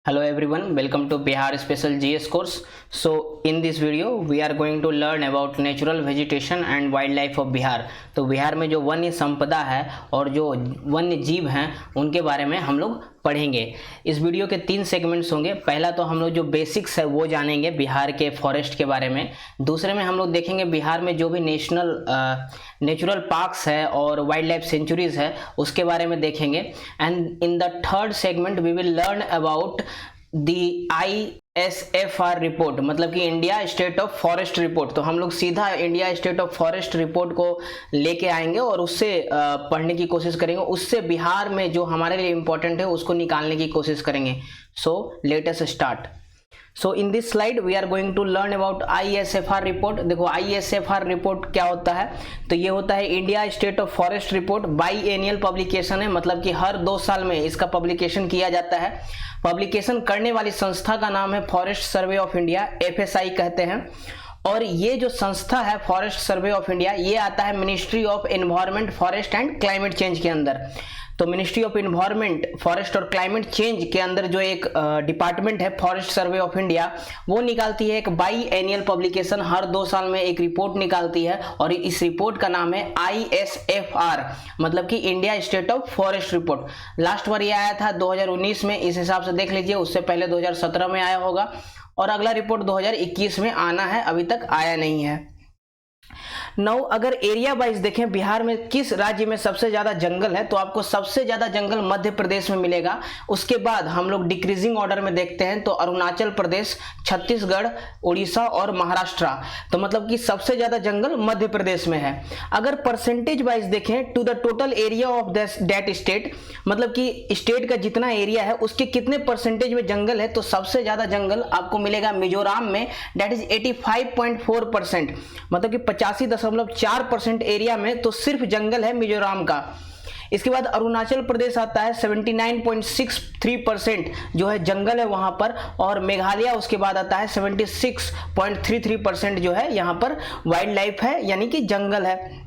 Hello everyone, welcome to Bihar Special GS course. So in this video we are going to learn about natural vegetation and wildlife of Bihar. तो बिहार में जो वन्य संपदा है और जो वन्य जीव हैं उनके बारे में हम लोग पढ़ेंगे। इस वीडियो के 3 सेगमेंट्स होंगे। पहला तो हम लोग जो बेसिक्स है वो जानेंगे बिहार के फॉरेस्ट के बारे में। दूसरे में हम लोग देखेंगे बिहार में जो भी नेचुरल पार्क्स है और वाइल्ड लाइफ सेंचुरीज है उसके बारे में देखेंगे। And in the third segment we will learn about the ISFR report, मतलब कि India state of forest report. तो हम लोग सीधा India state of forest report को लेके आएंगे और उससे पढ़ने की कोशिश करेंगे। उससे बिहार में जो हमारे लिए इम्पोर्टेंट है उसको निकालने की कोशिश करेंगे। So let us start. So in this slide we are going to learn about ISFR report. देखो ISFR रिपोर्ट क्या होता है, तो ये होता है India state of forest report. Biannual publication है, मतलब कि हर 2 साल में इसका पब्लिकेशन किया जाता है। पब्लिकेशन करने वाली संस्था का नाम है forest survey of India, FSI कहते हैं। और ये जो संस्था है फॉरेस्ट सर्वे ऑफ इंडिया, ये आता है ministry of environment, forest and climate change के अंदर। तो मिनिस्ट्री ऑफ एनवायरनमेंट, फॉरेस्ट और क्लाइमेट चेंज के अंदर जो एक डिपार्टमेंट है फॉरेस्ट सर्वे ऑफ इंडिया, वो निकालती है एक बाई एनियल पब्लिकेशन। हर 2 साल में एक रिपोर्ट निकालती है और इस रिपोर्ट का नाम है ISFR, मतलब कि India state of forest report. Last बार ये आया था 2019 में, इस हिसाब से देख लीजिए। उससे पहले 2017 में आया होगा और अगला रिपोर्ट 2021 में आना है, अभी तक आया नहीं है। नौ अगर एरिया वाइज देखें बिहार में किस राज्य में सबसे ज्यादा जंगल है, तो आपको सबसे ज्यादा जंगल मध्य प्रदेश में मिलेगा। उसके बाद हम लोग डिक्रीजिंग ऑर्डर में देखते हैं तो अरुणाचल प्रदेश, छत्तीसगढ़, उड़ीसा और महाराष्ट्र। तो मतलब कि सबसे ज्यादा जंगल मध्य प्रदेश में है। अगर परसेंटेज वाइज देखें to the total area of that state, मतलब कि स्टेट का जितना एरिया है उसके कितने परसेंटेज में जंगल है, तो सबसे ज्यादा जंगल आपको मिलेगा मिजोरम में, दैट इज 85.4%, मतलब कि 85.4% एरिया में तो सिर्फ जंगल है मिजोरम का। इसके बाद अरुणाचल प्रदेश आता है, 79.63% जो है जंगल है वहां पर। और मेघालय उसके बाद आता है, 76.33% जो है यहाँ पर वाइल्ड लाइफ है, यानी कि जंगल है।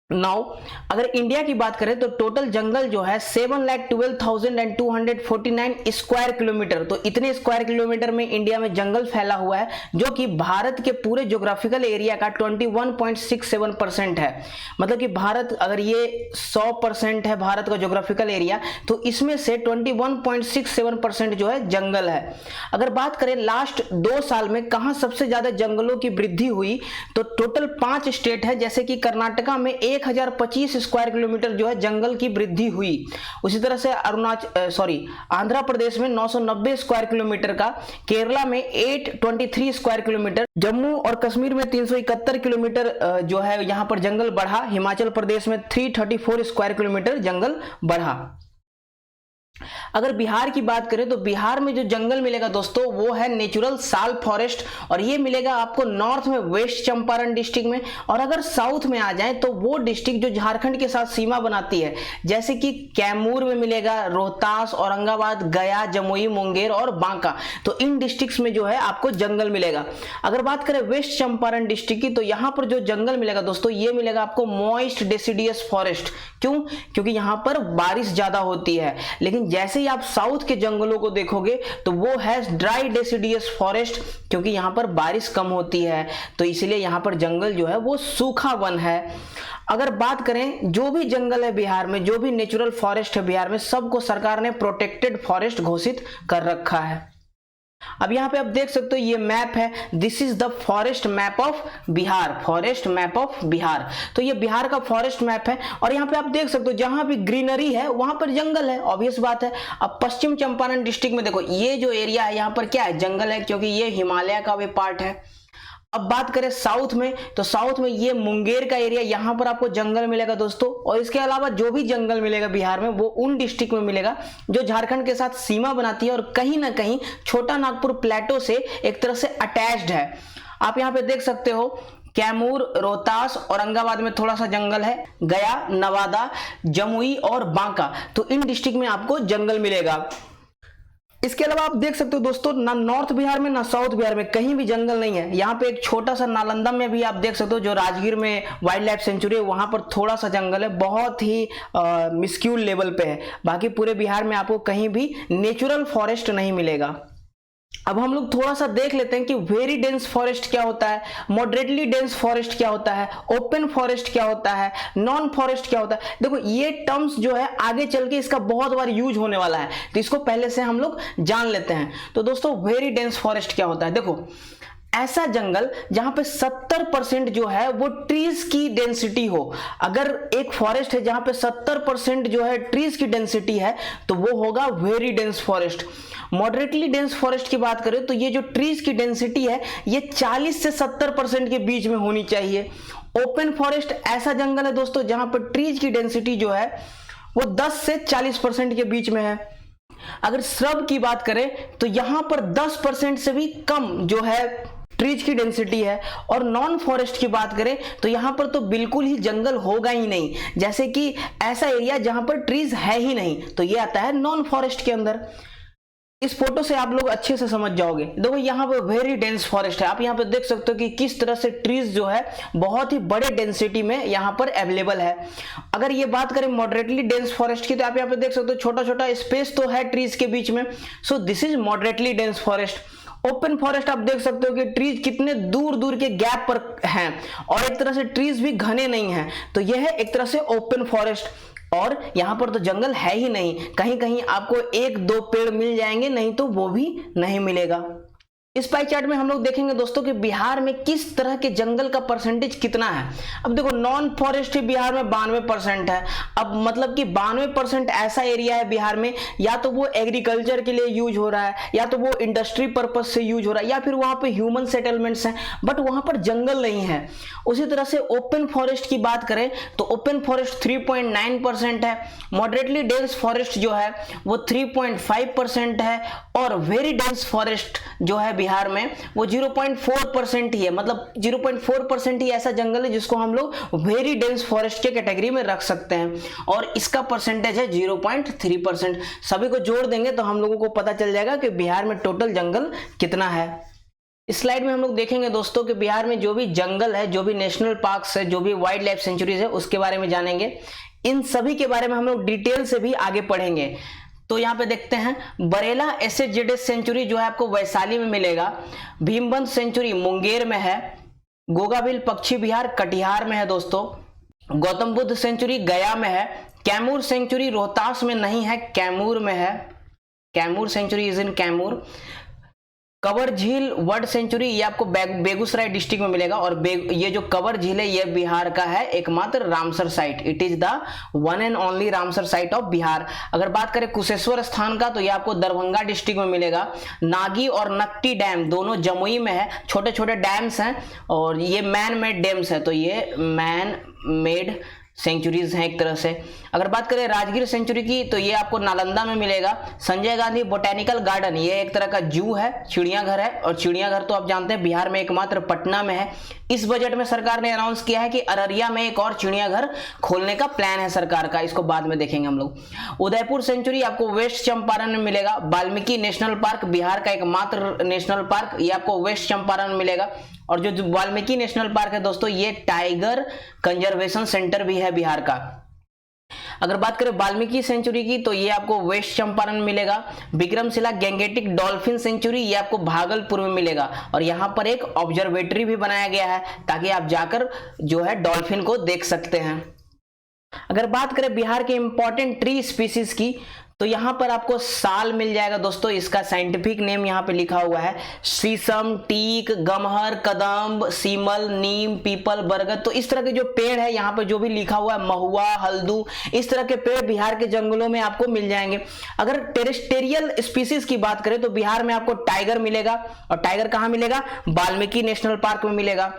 नाउ अगर इंडिया की बात करें तो टोटल जंगल जो है 7,12,249 स्क्वायर किलोमीटर। तो इतने स्क्वायर किलोमीटर में इंडिया में जंगल फैला हुआ है, जो कि भारत के पूरे ज्योग्राफिकल एरिया का 21.67% है। मतलब कि भारत, अगर ये 100% है भारत का ज्योग्राफिकल एरिया, तो इसमें से 21.67% जो है जंगल है। अगर बात करें लास्ट 2 साल में कहां सबसे ज्यादा जंगलों की वृद्धि हुई, तो टोटल 5 स्टेट है, जैसे कि कर्नाटका में 1025 स्क्वायर किलोमीटर जो है जंगल की वृद्धि हुई। उसी तरह से आंध्र प्रदेश में 990 स्क्वायर किलोमीटर का, केरला में 823 स्क्वायर किलोमीटर, जम्मू और कश्मीर में 371 किलोमीटर जो है यहां पर जंगल बढ़ा, हिमाचल प्रदेश में 334 स्क्वायर किलोमीटर जंगल बढ़ा। अगर बिहार की बात करें तो बिहार में जो जंगल मिलेगा दोस्तों वो है नेचुरल साल फॉरेस्ट, और ये मिलेगा आपको नॉर्थ में वेस्ट चंपारण डिस्ट्रिक्ट में। और अगर साउथ में आ जाएं तो वो डिस्ट्रिक्ट जो झारखंड के साथ सीमा बनाती है, जैसे कि कैमूर में मिलेगा, रोहतास, औरंगाबाद, गया, जमुई, मुंगेर और बांका। तो इन डिस्ट्रिक्ट्स में जो है आपको जंगल मिलेगा। अगर बात करें वेस्ट चंपारण डिस्ट्रिक्ट की, तो यहां पर जो जंगल मिलेगा दोस्तों ये मिलेगा आपको मॉइस्ट डेसिडियस फॉरेस्ट। क्यों? क्योंकि यहां पर बारिश ज्यादा होती है। लेकिन जैसे ही आप साउथ के जंगलों को देखोगे तो वो है ड्राई डेसिडियस फॉरेस्ट, क्योंकि यहां पर बारिश कम होती है, तो इसलिए यहां पर जंगल जो है वो सूखा वन है। अगर बात करें जो भी जंगल है बिहार में, जो भी नेचुरल फॉरेस्ट है बिहार में, सबको सरकार ने प्रोटेक्टेड फॉरेस्ट घोषित कर रखा है। अब यहाँ पे आप देख सकते हो ये मैप है, this is the forest map of Bihar, forest map of Bihar. तो ये बिहार का फॉरेस्ट मैप है और यहाँ पे आप देख सकते हो जहां भी ग्रीनरी है वहां पर जंगल है, ऑब्वियस बात है। अब पश्चिम चंपारण डिस्ट्रिक्ट में देखो ये जो एरिया है यहाँ पर क्या है, जंगल है, क्योंकि ये हिमालय का भी पार्ट है। अब बात करें साउथ में, तो साउथ में ये मुंगेर का एरिया, यहां पर आपको जंगल मिलेगा दोस्तों। और इसके अलावा जो भी जंगल मिलेगा बिहार में वो उन डिस्ट्रिक्ट में मिलेगा जो झारखंड के साथ सीमा बनाती है और कहीं ना कहीं छोटा नागपुर प्लेटो से एक तरह से अटैच्ड है। आप यहां पे देख सकते हो कैमूर, रोहतास, औरंगाबाद में थोड़ा सा जंगल है, गया, नवादा, जमुई और बांका, तो इन डिस्ट्रिक्ट में आपको जंगल मिलेगा। इसके अलावा आप देख सकते हो दोस्तों, ना नॉर्थ बिहार में ना साउथ बिहार में कहीं भी जंगल नहीं है। यहाँ पे एक छोटा सा नालंदा में भी आप देख सकते हो, जो राजगीर में वाइल्ड लाइफ सेंचुरी है, वहां पर थोड़ा सा जंगल है, बहुत ही मिस्क्यूल लेवल पे है। बाकी पूरे बिहार में आपको कहीं भी नेचुरल फॉरेस्ट नहीं मिलेगा। अब हम लोग थोड़ा सा देख लेते हैं कि वेरी डेंस फॉरेस्ट क्या होता है, मॉडरेटली डेंस फॉरेस्ट क्या होता है, ओपन फॉरेस्ट क्या होता है, नॉन फॉरेस्ट क्या होता है। देखो ये टर्म्स जो है आगे चल के इसका बहुत बार यूज होने वाला है, तो इसको पहले से हम लोग जान लेते हैं। तो दोस्तों वेरी डेंस फॉरेस्ट क्या होता है, देखो ऐसा जंगल जहां पे 70% जो है वो ट्रीज की डेंसिटी हो। अगर एक फॉरेस्ट है जहां पे 70% जो है ट्रीज की डेंसिटी है तो वो होगा very dense forest. Moderately dense forest की बात करें तो ये जो ट्रीज की डेंसिटी है ये 40 से 70% के बीच में होनी चाहिए। ओपन फॉरेस्ट ऐसा जंगल है दोस्तों जहां पर ट्रीज की डेंसिटी जो है वो 10 से 40% के बीच में है। अगर श्रब की बात करें तो यहां पर 10% से भी कम जो है ट्रीज की डेंसिटी है। और नॉन फॉरेस्ट की बात करें तो यहां पर तो बिल्कुल ही जंगल होगा ही नहीं, जैसे कि ऐसा एरिया जहां पर ट्रीज है ही नहीं, तो ये आता है नॉन फॉरेस्ट के अंदर। इस फोटो से आप लोग अच्छे से समझ जाओगे। देखो यहाँ पे वेरी डेंस फॉरेस्ट है, आप यहाँ पे देख सकते हो कि किस तरह से ट्रीज जो है बहुत ही बड़े डेंसिटी में यहाँ पर अवेलेबल है। अगर ये बात करें मॉडरेटली डेंस फॉरेस्ट की तो आप यहाँ पे देख सकते हो छोटा छोटा स्पेस तो है ट्रीज के बीच में, so this is moderately dense forest. Open forest आप देख सकते हो कि ट्रीज कितने दूर दूर के गैप पर हैं और एक तरह से ट्रीज भी घने नहीं हैं, तो यह है एक तरह से ओपन फॉरेस्ट। और यहां पर तो जंगल है ही नहीं, कहीं कहीं आपको एक दो पेड़ मिल जाएंगे, नहीं तो वो भी नहीं मिलेगा। इस पाई चार्ट में हम लोग देखेंगे दोस्तों कि बिहार में किस तरह के जंगल का परसेंटेज कितना है। अब देखो नॉन फॉरेस्ट बिहार में 92% है। अब मतलब कि 92% ऐसा एरिया है बिहार में, या तो वो एग्रीकल्चर के लिए यूज हो रहा है, या तो वो इंडस्ट्री पर्पज से यूज हो रहा है, या फिर वहां पे ह्यूमन सेटलमेंट्स हैं, बट वहां पर जंगल नहीं है। उसी तरह से ओपन फॉरेस्ट की बात करें तो ओपन फॉरेस्ट 3.9% है, मॉडरेटली डेंस फॉरेस्ट जो है वो 3.5% है, और वेरी डेंस फॉरेस्ट जो है बिहार में वो 0.4% ही है। मतलब 0.4% ही ऐसा जंगल है जिसको हम लोग वेरी डेंस फॉरेस्ट के कैटेगरी में रख सकते हैं, और इसका परसेंटेज है 0.3%। सभी को जोड़ देंगे तो हम लोगों को पता चल जाएगा कि बिहार में टोटल जंगल कितना है। इस स्लाइड में हम लोग देखेंगे दोस्तों कि बिहार में जो भी जंगल है, जो भी नेशनल पार्क्स है, जो भी वाइल्ड लाइफ सेंचुरीज है, उसके बारे में जानेंगे। इन सभी के बारे में हम लोग डिटेल से भी आगे पढ़ेंगे। तो यहाँ पे देखते हैं, बरेला SHZS सेंचुरी जो है आपको वैशाली में मिलेगा, भीमबंध सेंचुरी मुंगेर में है, गोगाबिल पक्षी विहार कटिहार में है दोस्तों, गौतम बुद्ध सेंचुरी गया में है, कैमूर सेंचुरी रोहतास में नहीं है, कैमूर में है, Kaimur sanctuary is in Kaimur, Kanwar Jheel world sanctuary ये आपको बेगूसराय डिस्ट्रिक्ट में मिलेगा, और ये जो कवर झील है ये बिहार का है एकमात्र Ramsar site, it is the one and only Ramsar site of Bihar. अगर बात करें कुशेश्वर स्थान का तो ये आपको दरभंगा डिस्ट्रिक्ट में मिलेगा, नागी और नक्टी डैम दोनों जमुई में है, छोटे छोटे डैम्स हैं, और ये मैन मेड डैम्स है, तो ये मैन मेड सेंचुरीज हैं एक तरह से। अगर बात करें राजगीर सेंचुरी की तो ये आपको नालंदा में मिलेगा, संजय गांधी बोटेनिकल गार्डन ये एक तरह का जू है, चिड़ियाघर है, और चिड़ियाघर तो आप जानते हैं बिहार में एकमात्र पटना में है। इस बजट में सरकार ने अनाउंस किया है कि अररिया में एक और चिड़ियाघर खोलने का प्लान है सरकार का, इसको बाद में देखेंगे हम लोग। उदयपुर सेंचुरी आपको वेस्ट चंपारण में मिलेगा, वाल्मीकि नेशनल पार्क बिहार का एकमात्र नेशनल पार्क ये आपको वेस्ट चंपारण में मिलेगा, और जो वाल्मीकि नेशनल पार्क है दोस्तों ये टाइगर कंजर्वेशन सेंटर भी है बिहार का। अगर बात करें वाल्मीकि सेंचुरी की तो ये आपको वेस्ट चंपारण में मिलेगा, विक्रमशिला गैंगेटिक डॉल्फिन सेंचुरी ये आपको भागलपुर में मिलेगा, और यहाँ पर एक ऑब्जर्वेटरी भी बनाया गया है ताकि आप जाकर जो है डॉल्फिन को देख सकते हैं। अगर बात करें बिहार के इंपॉर्टेंट ट्री स्पीसीज की तो यहाँ पर आपको साल मिल जाएगा दोस्तों, इसका साइंटिफिक नेम यहाँ पे लिखा हुआ है शीशम, टीक, गमहर, कदम्ब, सीमल, नीम, पीपल, बरगद। तो इस तरह के जो पेड़ है यहाँ पे जो भी लिखा हुआ है, महुआ, हल्दू, इस तरह के पेड़ बिहार के जंगलों में आपको मिल जाएंगे। अगर टेरेस्टेरियल स्पीसीज की बात करें तो बिहार में आपको टाइगर मिलेगा, और टाइगर कहाँ मिलेगा, वाल्मीकि नेशनल पार्क में मिलेगा।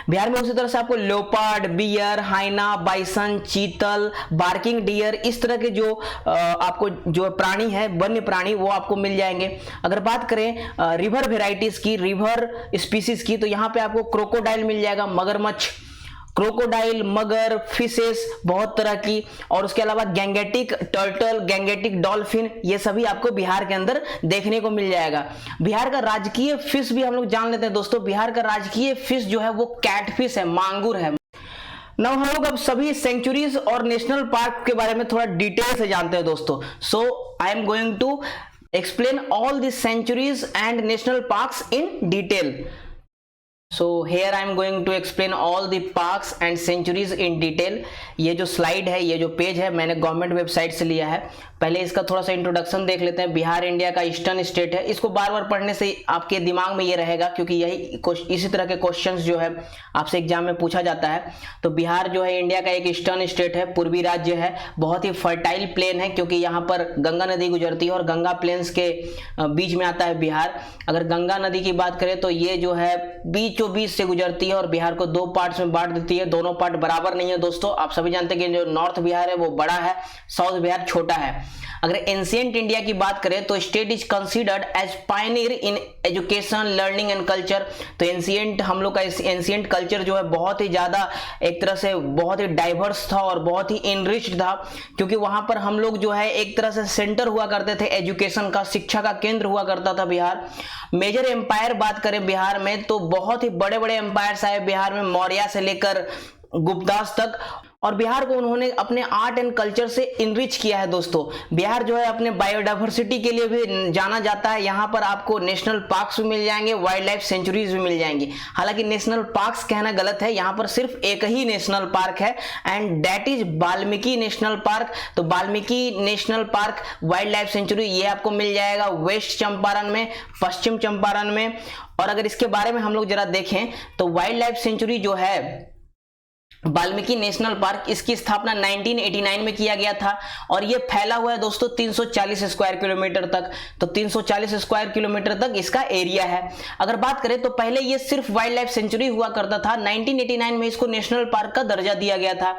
बिहार में उसी तरह से आपको लेपर्ड, बियर, हाइना, बाइसन, चीतल, बार्किंग डियर इस तरह के जो आपको जो प्राणी है वन्य प्राणी वो आपको मिल जाएंगे। अगर बात करें रिवर वेराइटीज की, रिवर स्पीसीज की, तो यहाँ पे आपको क्रोकोडाइल मिल जाएगा, मगरमच्छ, क्रोकोडाइल, मगर, फिशेस बहुत तरह की, और उसके अलावा गैंगेटिक टर्टल, गैंगेटिक डॉल्फिन, ये सभी आपको बिहार के अंदर देखने को मिल जाएगा। बिहार का राजकीय फिश भी हम लोग जान लेते हैं दोस्तों। बिहार का राजकीय फिश जो है वो कैटफिश है, मांगुर है। नाउ हम लोग अब सभी सेंचुरीज और नेशनल पार्क के बारे में थोड़ा डिटेल से जानते हैं दोस्तों। So I am going to explain all the centuries and national parks in detail. So here I am going to explain all the parks and sanctuaries in detail. ये जो स्लाइड है, ये जो पेज है, मैंने गवर्नमेंट वेबसाइट से लिया है। पहले इसका थोड़ा सा इंट्रोडक्शन देख लेते हैं। बिहार इंडिया का ईस्टर्न स्टेट है। इसको बार बार पढ़ने से आपके दिमाग में ये रहेगा, क्योंकि यही इसी तरह के क्वेश्चंस जो है आपसे एग्जाम में पूछा जाता है। तो बिहार जो है इंडिया का एक ईस्टर्न स्टेट है, पूर्वी राज्य है, बहुत ही फर्टाइल प्लेन है, क्योंकि यहाँ पर गंगा नदी गुजरती है और गंगा प्लेन्स के बीच में आता है बिहार। अगर गंगा नदी की बात करें तो ये जो है बीचों बीच से गुजरती है और बिहार को दो पार्ट्स में बांट देती है। दोनों पार्ट बराबर नहीं है दोस्तों। आप सभी जानते हैं कि जो नॉर्थ बिहार है वो बड़ा है, साउथ बिहार छोटा है। अगर एंशिएंट इंडिया की बात करें तो state is considered as pioneer in education, learning and culture. तो एंशिएंट, हम लोग का एंशिएंट कल्चर जो है बहुत ही ज्यादा, एक तरह से बहुत ही डाइवर्स था और बहुत ही इनरिच्ड था, क्योंकि वहां पर हम लोग जो है एक तरह से सेंटर हुआ करते थे एजुकेशन का, शिक्षा का केंद्र हुआ करता था बिहार। मेजर एम्पायर बात करें बिहार में तो बहुत ही बड़े बड़े एम्पायर्स आए बिहार में, मौर्य से लेकर गुप्तास तक, और बिहार को उन्होंने अपने आर्ट एंड कल्चर से इनरिच किया है दोस्तों। बिहार जो है अपने बायोडाइवर्सिटी के लिए भी जाना जाता है। यहाँ पर आपको नेशनल पार्क्स भी मिल जाएंगे, वाइल्ड लाइफ सेंचुरीज भी मिल जाएंगी। हालांकि नेशनल पार्क्स कहना गलत है, यहाँ पर सिर्फ एक ही नेशनल पार्क है and that is Valmiki national park. तो Valmiki national park wildlife sanctuary ये आपको मिल जाएगा वेस्ट चंपारण में, पश्चिम चंपारण में। और अगर इसके बारे में हम लोग जरा देखें तो वाइल्ड लाइफ सेंचुरी जो है वाल्मीकि नेशनल पार्क, इसकी स्थापना 1989 में किया गया था और ये फैला हुआ है दोस्तों 340 स्क्वायर किलोमीटर तक। तो 340 स्क्वायर किलोमीटर तक इसका एरिया है। अगर बात करें तो पहले ये सिर्फ वाइल्ड लाइफ सेंचुरी हुआ करता था, 1989 में इसको नेशनल पार्क का दर्जा दिया गया था।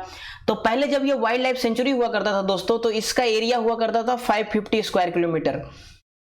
तो पहले जब ये वाइल्ड लाइफ सेंचुरी हुआ करता था दोस्तों तो इसका एरिया हुआ करता था 550 स्क्वायर किलोमीटर।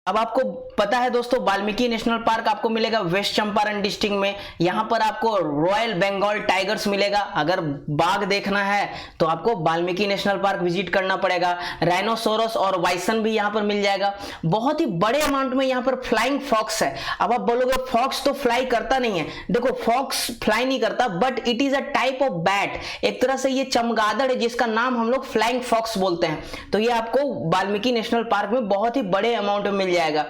अब आपको पता है दोस्तों वाल्मीकि नेशनल पार्क आपको मिलेगा वेस्ट चंपारण डिस्ट्रिक्ट में। यहाँ पर आपको रॉयल बंगाल टाइगर्स मिलेगा। अगर बाघ देखना है तो आपको वाल्मीकि नेशनल पार्क विजिट करना पड़ेगा। राइनोसोरस और वाइसन भी यहाँ पर मिल जाएगा। बहुत ही बड़े अमाउंट में यहाँ पर फ्लाइंग फॉक्स है। अब आप बोलोगे फॉक्स तो फ्लाई करता नहीं है। देखो फॉक्स फ्लाई नहीं करता but it is a type of bat, एक तरह से ये चमगादड़ है जिसका नाम हम लोग फ्लाइंग फॉक्स बोलते हैं। तो ये आपको वाल्मीकि नेशनल पार्क में बहुत ही बड़े अमाउंट में जाएगा।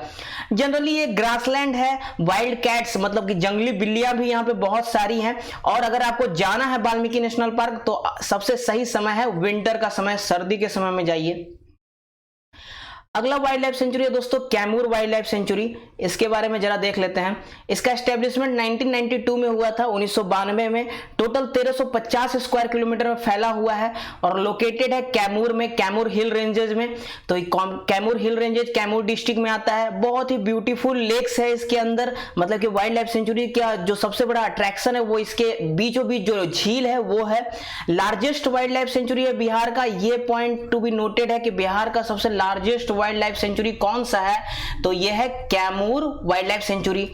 जनरली ये ग्रासलैंड है। वाइल्ड कैट्स मतलब कि जंगली बिल्लियां भी यहाँ पे बहुत सारी हैं। और अगर आपको जाना है वाल्मीकि नेशनल पार्क तो सबसे सही समय है विंटर का समय, सर्दी के समय में जाइए। अगला वाइल्ड लाइफ सेंचुरी है दोस्तों कैमूर वाइल्ड लाइफ सेंचुरी। इसके बारे में जरा देख लेते हैं। इसका एस्टेब्लिशमेंट 1992 में हुआ था, 1992 में। टोटल 1350 स्क्वायर किलोमीटर में फैला हुआ है और लोकेटेड है कैमूर में, कैमूर हिल रेंजेस में। तो Kaimur hill ranges Kaimur district में आता है। बहुत ही ब्यूटीफुल लेक्स है इसके अंदर। मतलब कि वाइल्ड लाइफ सेंचुरी का जो सबसे बड़ा अट्रैक्शन है वो इसके बीचों बीच जो झील है वो है। लार्जेस्ट वाइल्ड लाइफ सेंचुरी है बिहार का। ये पॉइंट टू बी नोटेड है कि बिहार का सबसे लार्जेस्ट वाइल्ड लाइफ सेंचुरी कौन सा है, तो यह है कैमूर वाइल्ड लाइफ सेंचुरी।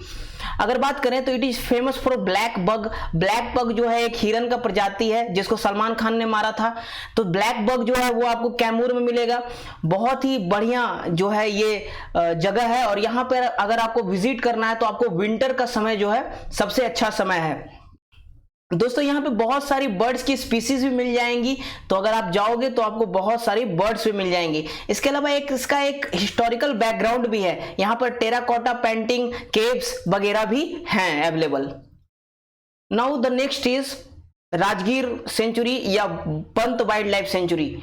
अगर बात करें तो it is famous for black bug. Black bug जो है एक हिरन का प्रजाति है जिसको सलमान खान ने मारा था। तो ब्लैक बग जो है वो आपको कैमूर में मिलेगा। बहुत ही बढ़िया जो है ये जगह है और यहाँ पर अगर आपको विजिट करना है तो आपको विंटर का समय जो है सबसे अच्छा समय है दोस्तों। यहाँ पे बहुत सारी बर्ड्स की स्पीसीज भी मिल जाएंगी। तो अगर आप जाओगे तो आपको बहुत सारी बर्ड्स भी मिल जाएंगी। इसके अलावा इसका एक हिस्टोरिकल बैकग्राउंड भी है। यहाँ पर टेराकोटा पेंटिंग, केव्स वगैरह भी हैं available. Now the next is Rajgir sanctuary या पंत वाइल्ड लाइफ सेंचुरी।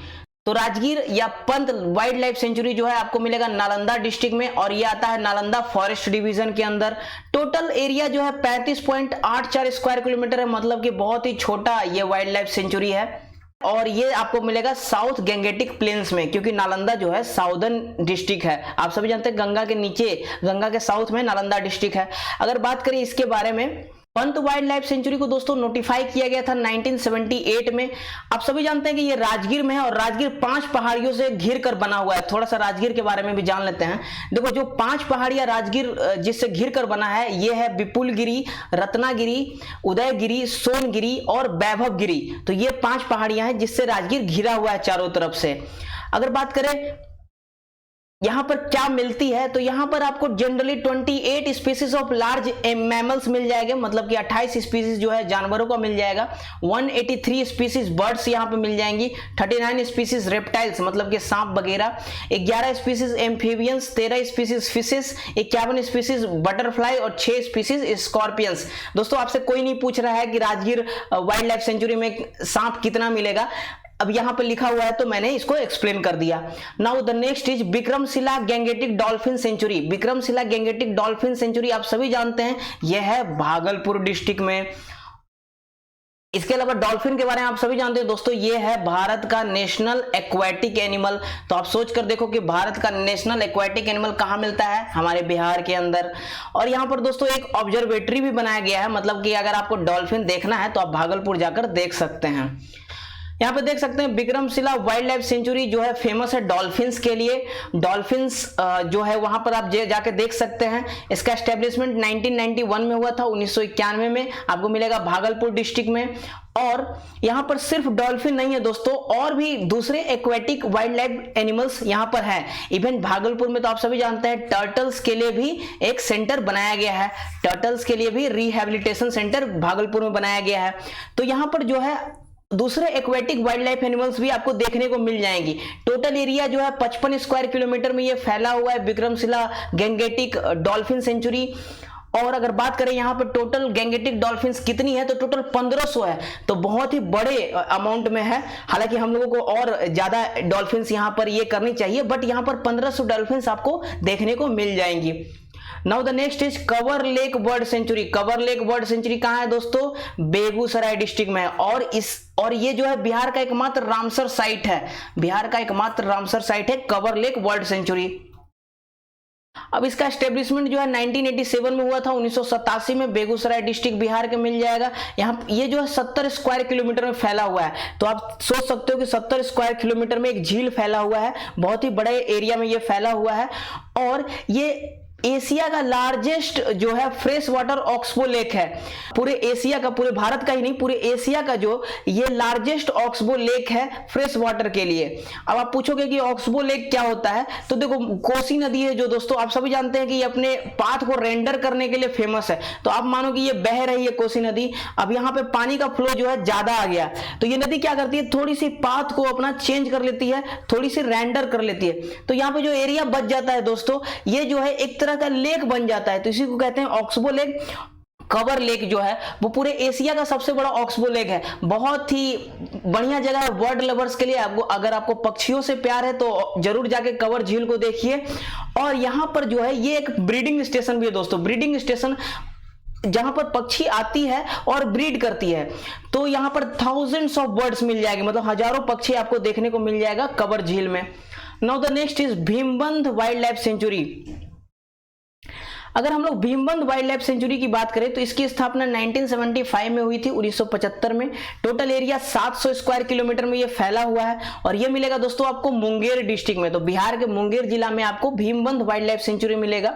तो राजगीर या पंत वाइल्ड लाइफ सेंचुरी जो है आपको मिलेगा नालंदा डिस्ट्रिक्ट में और ये आता है नालंदा फॉरेस्ट डिवीजन के अंदर। टोटल एरिया जो है 35.84 स्क्वायर किलोमीटर है। मतलब कि बहुत ही छोटा ये वाइल्ड लाइफ सेंचुरी है और ये आपको मिलेगा साउथ गैंगेटिक प्लेन्स में, क्योंकि नालंदा जो है साउदर्न डिस्ट्रिक्ट है। आप सभी जानते हैं गंगा के नीचे, गंगा के साउथ में नालंदा डिस्ट्रिक्ट है। अगर बात करें इसके बारे में पंत वाइल्ड लाइफ सेंचुरी को दोस्तों नोटिफाई किया गया था 1978 में। आप सभी जानते हैं कि ये राजगीर में है और राजगीर 5 पहाड़ियों से घिर कर बना हुआ है। थोड़ा सा राजगीर के बारे में भी जान लेते हैं। देखो, जो 5 पहाड़ियां राजगीर जिससे घिर कर बना है, ये है विपुलगिरी, रत्नागिरी, उदयगिरी, सोनगिरी और वैभवगिरी। तो ये 5 पहाड़ियां हैं जिससे राजगीर घिरा हुआ है चारों तरफ से। अगर बात करें यहां पर क्या मिलती है, तो यहां पर आपको generally 28 species of large mammals मिल जाएंगे, मतलब कि 28 स्पीसीज जो है जानवरों का मिल जाएगा। 183 स्पीसीज बर्ड्स यहां पे मिल जाएंगी, 39 स्पीसीज रेप्टाइल्स मतलब कि सांप वगैरह, 11 species amphibians, 13 species fishes, 51 species butterfly और 6 स्पीसीज स्कॉर्पियंस। दोस्तों, आपसे कोई नहीं पूछ रहा है कि राजगीर वाइल्ड लाइफ सेंचुरी में सांप कितना मिलेगा। अब यहां पर लिखा हुआ है तो मैंने इसको एक्सप्लेन कर दिया। Now the next is Vikramshila Gangetic dolphin century. Vikramshila Gangetic dolphin century आप सभी जानते हैं यह है भागलपुर डिस्ट्रिक्ट में। इसके अलावा डॉल्फिन के बारे में आप सभी जानते हैं दोस्तों, ये है भारत का नेशनल एक्वाटिक एनिमल। तो आप सोच कर देखो कि भारत का नेशनल एक्वाटिक एनिमल कहां मिलता है, हमारे बिहार के अंदर। और यहां पर दोस्तों एक ऑब्जर्वेटरी भी बनाया गया है, मतलब कि अगर आपको डॉल्फिन देखना है तो आप भागलपुर जाकर देख सकते हैं। यहाँ पे देख सकते हैं विक्रमशिला वाइल्ड लाइफ सेंचुरी जो है फेमस है डॉल्फिन्स के लिए। डॉल्फिन्स जो है वहां पर आप जाके देख सकते हैं। इसका एस्टेब्लिशमेंट 1991 में हुआ था, 1991 में आपको मिलेगा भागलपुर डिस्ट्रिक्ट में। और यहाँ पर सिर्फ डॉल्फिन नहीं है दोस्तों, और भी दूसरे एक्वेटिक वाइल्ड लाइफ एनिमल्स यहाँ पर हैं। इवन भागलपुर में तो आप सभी जानते हैं टर्टल्स के लिए भी एक सेंटर बनाया गया है। टर्टल्स के लिए भी रिहेबिलिटेशन सेंटर भागलपुर में बनाया गया है। तो यहाँ पर जो है दूसरे एक्वेटिक वाइल्ड लाइफ एनिमल्स भी आपको देखने को मिल जाएंगी। टोटल एरिया जो है 55 स्क्वायर किलोमीटर में ये फैला हुआ है विक्रमशिला गैंगेटिक डॉल्फिन सेंचुरी। और अगर बात करें यहाँ पर टोटल गैंगेटिक डॉल्फिन्स कितनी है, तो टोटल 1500 है। तो बहुत ही बड़े अमाउंट में है। हालांकि हम लोगों को और ज्यादा डॉल्फिन्स यहाँ पर ये करनी चाहिए, बट यहाँ पर 1500 डॉल्फिन्स आपको देखने को मिल जाएंगी। Now the next is cover lake bird sanctuary. Cover lake bird sanctuary कहां है दोस्तों, बेगूसराय डिस्ट्रिक्ट में है। और ये जो है बिहार का एकमात्र रामसर साइट है। बिहार का एकमात्र रामसर साइट है कवर लेक बर्ड सेंचुरी। अब इसका एस्टेब्लिशमेंट जो है 1987 में हुआ था, 1987 में बेगूसराय डिस्ट्रिक्ट बिहार के मिल जाएगा। यहाँ ये जो है 70 स्क्वायर किलोमीटर में फैला हुआ है। तो आप सोच सकते हो कि 70 स्क्वायर किलोमीटर में एक झील फैला हुआ है, बहुत ही बड़े एरिया में ये फैला हुआ है। और ये एशिया का लार्जेस्ट जो है फ्रेश वाटर ऑक्सबो लेक है। पूरे एशिया का, पूरे भारत का ही नहीं, पूरे एशिया का जो ये लार्जेस्ट ऑक्सबो लेक है फ्रेश वाटर के लिए। अब आप पूछोगे कि ऑक्सबो लेक क्या होता है, तो देखो कोसी नदी है जो दोस्तों आप सभी जानते हैं कि ये अपने पाथ को रेंडर करने के लिए फेमस है। तो आप मानो कि ये बह रही है कोसी नदी। अब यहाँ पे पानी का फ्लो जो है ज्यादा आ गया, तो ये नदी क्या करती है, थोड़ी सी पाथ को अपना चेंज कर लेती है, थोड़ी सी रेंडर कर लेती है। तो यहाँ पे जो एरिया बच जाता है दोस्तों, ये जो है एक तरह का लेक बन जाता है। तो इसी को कहते हैं ऑक्सबो लेक। कवर लेक जो है वो पूरे एशिया का सबसे बड़ा ऑक्सबो लेक है। बहुत ही बढ़िया जगह है बर्ड लवर्स के लिए। आपको अगर आपको पक्षियों से प्यार है तो जरूर जाके कवर झील को देखिए। और यहाँ पर जो है ये एक ब्रीडिंग स्टेशन भी है दोस्तों। ब्रीडिंग स्टेशन जहां पर पक्षी आती है और ब्रीड करती है। तो यहाँ पर थाउजेंड्स ऑफ बर्ड्स मिल जाएंगे, मतलब हजारों पक्षी आपको देखने को मिल जाएगा कवर झील में। Now the next is Bhimbandh wildlife sanctuary. अगर हम लोग भीमबंध वाइल्ड लाइफ सेंचुरी की बात करें तो इसकी स्थापना 1975 में हुई थी, 1975 में। टोटल एरिया 700 स्क्वायर किलोमीटर में ये फैला हुआ है और ये मिलेगा दोस्तों आपको मुंगेर डिस्ट्रिक्ट में। तो बिहार के मुंगेर जिला में आपको भीमबंध वाइल्ड लाइफ सेंचुरी मिलेगा।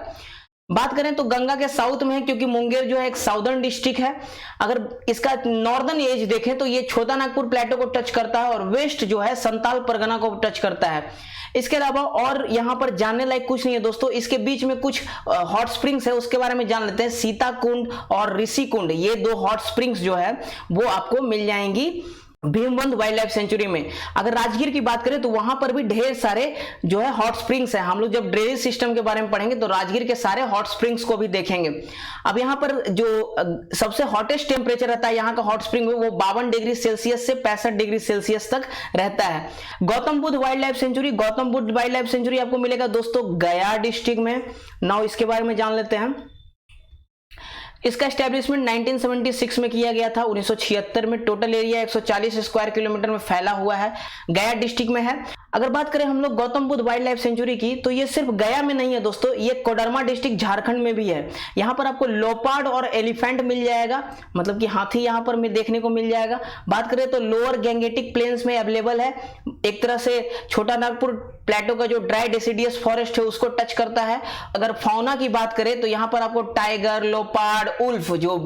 बात करें तो गंगा के साउथ में है, क्योंकि मुंगेर जो है एक साउदर्न डिस्ट्रिक्ट है। अगर इसका नॉर्दर्न एज देखें तो ये छोटा नागपुर प्लेटो को टच करता है और वेस्ट जो है संताल परगना को टच करता है। इसके अलावा और यहाँ पर जानने लायक कुछ नहीं है दोस्तों। इसके बीच में कुछ हॉट स्प्रिंग्स है, उसके बारे में जान लेते हैं। सीता कुंड और ऋषि कुंड, ये 2 हॉट स्प्रिंग्स जो है वो आपको मिल जाएंगी भीमबंध वाइल्ड लाइफ सेंचुरी में। अगर राजगीर की बात करें तो वहां पर भी ढेर सारे जो है हॉट स्प्रिंग्स हैं। हम लोग जब ड्रेनेज सिस्टम के बारे में पढ़ेंगे तो राजगीर के सारे हॉट स्प्रिंग्स को भी देखेंगे। अब यहाँ पर जो सबसे हॉटेस्ट टेम्परेचर रहता है यहाँ का हॉट स्प्रिंग में, वो 52 डिग्री सेल्सियस से 65 डिग्री सेल्सियस तक रहता है। Gautam Buddha wild life sanctuary. Gautam Buddha wild life sanctuary आपको मिलेगा दोस्तों गया डिस्ट्रिक्ट में। नाउ इसके बारे में जान लेते हैं। इसका एस्टेब्लिशमेंट 1976 में किया गया था, 1976 में। टोटल एरिया 140 स्क्वायर किलोमीटर में फैला हुआ है, गया डिस्ट्रिक्ट में है। अगर बात करें हम लोग Gautam Buddha wild life sanctuary की, तो ये सिर्फ गया में नहीं है दोस्तों, ये कोडरमा डिस्ट्रिक्ट झारखंड में भी है। यहाँ पर आपको लोपार्ड और एलिफेंट मिल जाएगा, मतलब कि हाथी यहाँ पर में देखने को मिल जाएगा। बात करें तो लोअर गैंगेटिक प्लेन्स में अवेलेबल है, एक तरह से छोटा नागपुर प्लेटो का जो ड्राई डेसिडियस फॉरेस्ट है उसको टच करता है। अगर फाउना की बात करें तो यहाँ पर आपको टाइगर, लोपार्ड, उल्फ जो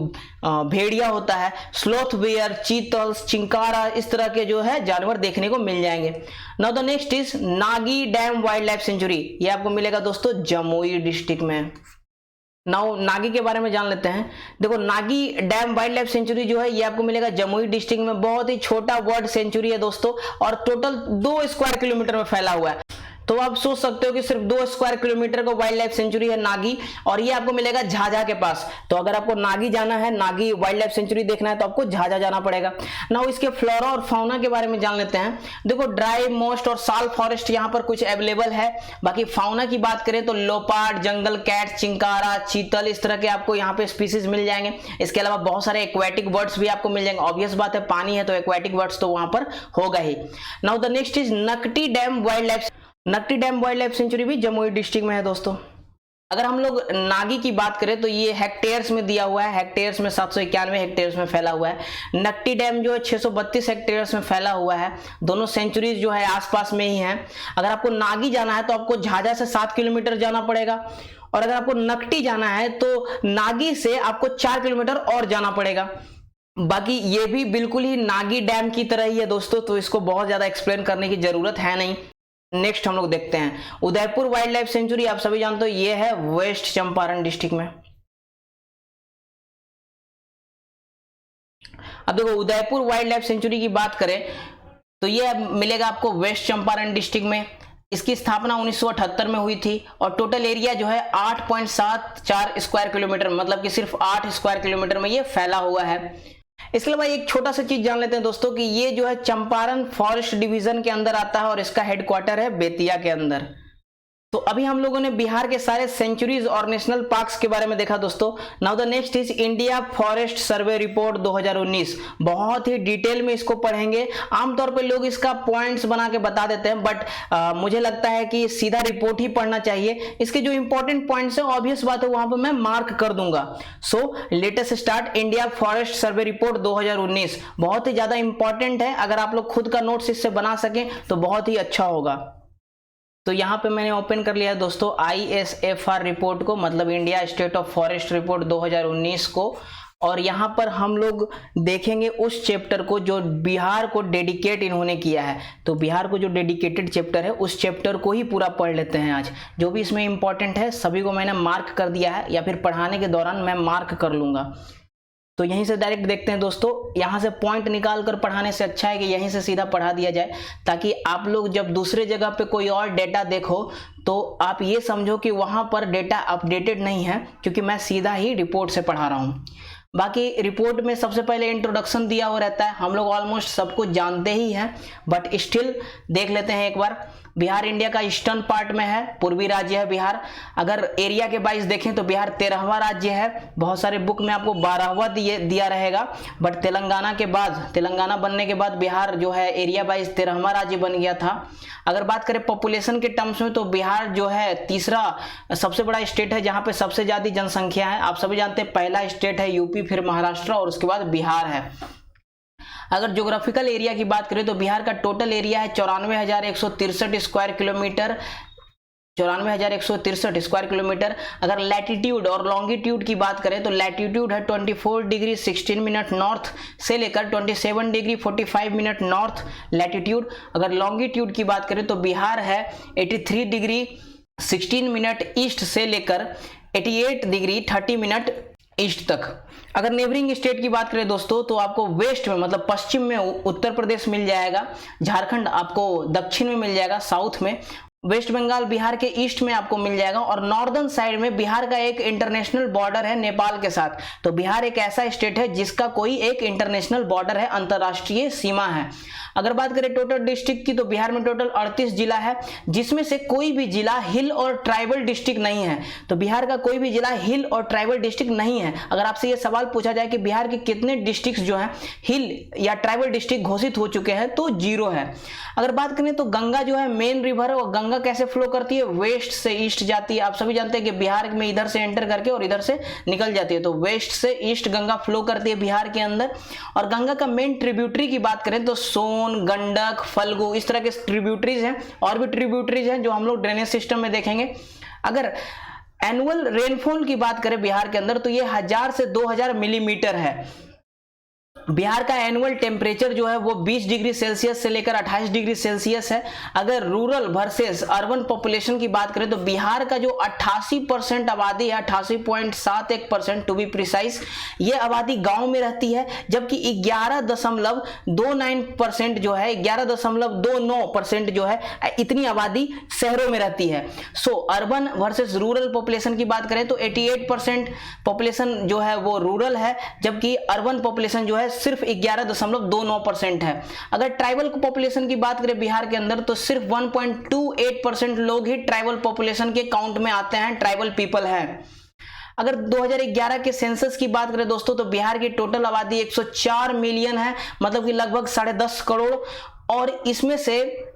भेड़िया होता है, स्लोथ बेयर, चीतल्स, चिंकारा, इस तरह के जो है जानवर देखने को मिल जाएंगे। Now the next is Nagi dam wildlife sanctuary, ये आपको मिलेगा दोस्तों जमुई डिस्ट्रिक्ट में। नाउ नागी के बारे में जान लेते हैं। देखो Nagi dam wildlife century जो है ये आपको मिलेगा जमुई डिस्ट्रिक्ट में। बहुत ही छोटा वर्ड सेंचुरी है दोस्तों और टोटल 2 स्क्वायर किलोमीटर में फैला हुआ है। तो आप सोच सकते हो कि सिर्फ 2 स्क्वायर किलोमीटर का वाइल्ड लाइफ सेंचुरी है नागी, और ये आपको मिलेगा झाझा के पास। तो अगर आपको नागी जाना है, नागी वाइल्ड लाइफ सेंचुरी देखना है, तो आपको झाझा जाना पड़ेगा। नाउ इसके फ्लोरा और फाउना के बारे में जान लेते हैं। देखो ड्राई, मॉस्ट और साल फॉरेस्ट यहाँ पर कुछ अवेलेबल है। बाकी फाउना की बात करें तो लोपार्ड, जंगल कैट, चिंकारा, चीतल, इस तरह के आपको यहाँ पे स्पीसीज मिल जाएंगे। इसके अलावा बहुत सारे एक्वेटिक बर्ड्स भी आपको मिल जाएंगे। ऑब्वियस बात है, पानी है तो एक्वेटिक बर्ड्स तो वहां पर होगा ही। Now the next is Nakti dam wildlife. Nakti dam wildlife sanctuary भी जमुई डिस्ट्रिक्ट में है दोस्तों। अगर हम लोग नागी की बात करें तो ये हेक्टेयर्स में दिया हुआ है, हेक्टेयर्स में 791 हेक्टेयर्स में फैला हुआ है। नकटी डैम जो है 632 हेक्टेयर्स में फैला हुआ है। दोनों सेंचुरीज जो है आसपास में ही हैं। अगर आपको नागी जाना है तो आपको झाझा से 7 किलोमीटर जाना पड़ेगा, और अगर आपको नकटी जाना है तो नागी से आपको 4 किलोमीटर और जाना पड़ेगा। बाकी ये भी बिल्कुल ही नागी डैम की तरह ही है दोस्तों, तो इसको बहुत ज्यादा एक्सप्लेन करने की जरूरत है नहीं। नेक्स्ट हम लोग देखते हैं उदयपुर वाइल्ड लाइफ सेंचुरी। आप सभी जानते हो ये है वेस्ट चंपारण डिस्ट्रिक्ट में। अब देखो उदयपुर वाइल्ड लाइफ सेंचुरी की बात करें तो ये मिलेगा आपको वेस्ट चंपारण डिस्ट्रिक्ट में। इसकी स्थापना 1978 में हुई थी और टोटल एरिया जो है 8.74 स्क्वायर किलोमीटर, मतलब कि सिर्फ 8 स्क्वायर किलोमीटर में ये फैला हुआ है। इसके अलावा एक छोटा सा चीज जान लेते हैं दोस्तों कि ये जो है चंपारण फॉरेस्ट डिवीजन के अंदर आता है और इसका हेडक्वार्टर है बेतिया के अंदर। तो अभी हम लोगों ने बिहार के सारे सेंचुरीज और नेशनल पार्क्स के बारे में देखा दोस्तों। Now the next is India forest survey report 2019। बहुत ही डिटेल में इसको पढ़ेंगे। आमतौर पे लोग इसका पॉइंट्स बना के बता देते हैं, बट मुझे लगता है कि सीधा रिपोर्ट ही पढ़ना चाहिए। इसके जो इंपॉर्टेंट पॉइंट्स है ऑब्वियस बात है वहां पर मैं मार्क कर दूंगा। सो let us start India forest survey report 2019। बहुत ही ज्यादा इंपॉर्टेंट है, अगर आप लोग खुद का नोट्स इससे बना सकें तो बहुत ही अच्छा होगा। तो यहाँ पे मैंने ओपन कर लिया है दोस्तों ISFR रिपोर्ट को, मतलब India state of forest report 2019 को, और यहाँ पर हम लोग देखेंगे उस चैप्टर को जो बिहार को डेडिकेट इन्होंने किया है। तो बिहार को जो डेडिकेटेड चैप्टर है उस चैप्टर को ही पूरा पढ़ लेते हैं आज। जो भी इसमें इंपॉर्टेंट है सभी को मैंने मार्क कर दिया है, या फिर पढ़ाने के दौरान मैं मार्क कर लूंगा। तो यहीं से डायरेक्ट देखते हैं दोस्तों। यहाँ से पॉइंट निकाल कर पढ़ाने से अच्छा है कि यहीं से सीधा पढ़ा दिया जाए, ताकि आप लोग जब दूसरे जगह पे कोई और डेटा देखो तो आप ये समझो कि वहाँ पर डेटा अपडेटेड नहीं है, क्योंकि मैं सीधा ही रिपोर्ट से पढ़ा रहा हूँ। बाकी रिपोर्ट में सबसे पहले इंट्रोडक्शन दिया हुआ रहता है, हम लोग ऑलमोस्ट सब कुछ जानते ही हैं, बट स्टिल देख लेते हैं एक बार। बिहार इंडिया का ईस्टर्न पार्ट में है, पूर्वी राज्य है बिहार। अगर एरिया के वाइज देखें तो बिहार 13वां राज्य है। बहुत सारे बुक में आपको 12वां दिया रहेगा, बट तेलंगाना बनने के बाद बिहार जो है एरिया वाइज 13वां राज्य बन गया था। अगर बात करें पॉपुलेशन के टर्म्स में तो बिहार जो है तीसरा सबसे बड़ा स्टेट है, जहां पे सबसे ज्यादा जनसंख्या है। आप सभी जानते हैं पहला स्टेट है यूपी, फिर महाराष्ट्र और उसके बाद बिहार है। अगर ज्योग्राफिकल एरिया की बात करें तो बिहार का टोटल एरिया है 94,163 स्क्वायर किलोमीटर, 94,163 स्क्वायर किलोमीटर। अगर लैटिट्यूड और लॉन्गिट्यूड की बात करें तो लैटिट्यूड है 24 डिग्री 16 मिनट नॉर्थ से लेकर 27 डिग्री 45 मिनट नॉर्थ लैटिट्यूड। अगर लॉन्गिट्यूड की बात करें तो बिहार है 83 डिग्री 16 मिनट ईस्ट से लेकर 88 डिग्री 30 मिनट ईस्ट तक। अगर नेबरिंग स्टेट की बात करें दोस्तों तो आपको वेस्ट में मतलब पश्चिम में उत्तर प्रदेश मिल जाएगा, झारखंड आपको दक्षिण में मिल जाएगा साउथ में, वेस्ट बंगाल बिहार के ईस्ट में आपको मिल जाएगा, और नॉर्दर्न साइड में बिहार का एक इंटरनेशनल बॉर्डर है नेपाल के साथ। तो बिहार एक ऐसा स्टेट है जिसका कोई एक इंटरनेशनल बॉर्डर है, अंतरराष्ट्रीय सीमा है। अगर बात करें टोटल डिस्ट्रिक्ट की, तो बिहार में टोटल 38 जिला है, जिसमें से कोई भी जिला हिल और ट्राइबल डिस्ट्रिक्ट नहीं है। तो बिहार का कोई भी जिला हिल और ट्राइबल डिस्ट्रिक्ट नहीं है। अगर आपसे ये सवाल पूछा जाए कि बिहार के कितने डिस्ट्रिक्ट जो हैं हिल या ट्राइबल डिस्ट्रिक्ट घोषित हो चुके हैं, तो 0 है। अगर बात करें तो गंगा जो है मेन रिवर है, और गंगा कैसे फ्लो करती है, वेस्ट से ईस्ट जाती है। आप सभी जानते हैं कि बिहार में इधर से एंटर करके और इधर से निकल जाती है, तो वेस्ट से ईस्ट गंगा फ्लो करती है बिहार के अंदर। और गंगा का मेन ट्रिब्यूटरी की बात करें तो सोन, गंडक, फल्गु, इस तरह के ट्रिब्यूटरीज हैं, और भी ट्रिब्यूटरीज हैं जो हम लोग ड्रेनेज सिस्टम में देखेंगे। अगर एनुअल रेनफॉल की बात करें बिहार के अंदर, तो ये 1000 से 2000 मिलीमीटर है। बिहार का एनुअल टेम्परेचर जो है वो 20 डिग्री सेल्सियस से लेकर 28 डिग्री सेल्सियस है। अगर रूरल वर्सेस अर्बन पॉपुलेशन की बात करें तो बिहार का जो 88% आबादी है, 88.71% टू बी प्रिसाइज, ये आबादी गांव में रहती है, जबकि 11.29% जो है, 11.29% जो है, इतनी आबादी शहरों में रहती है। सो अर्बन वर्सेस रूरल पॉपुलेशन की बात करें तो 88% पॉपुलेशन जो है वो रूरल है, जबकि अर्बन पॉपुलेशन जो है सिर्फ 11.29% है। अगर ट्राइबल पॉपुलेशन की बात करें बिहार के अंदर तो सिर्फ 1.28% लोग ही ट्राइबल पॉपुलेशन के काउंट में आते हैं, ट्राइबल पीपल है। अगर 2011 के सेंसस की बात करें दोस्तों, तो बिहार की टोटल आबादी 104 मिलियन है, मतलब कि लगभग 10.5 करोड़। और इसमें से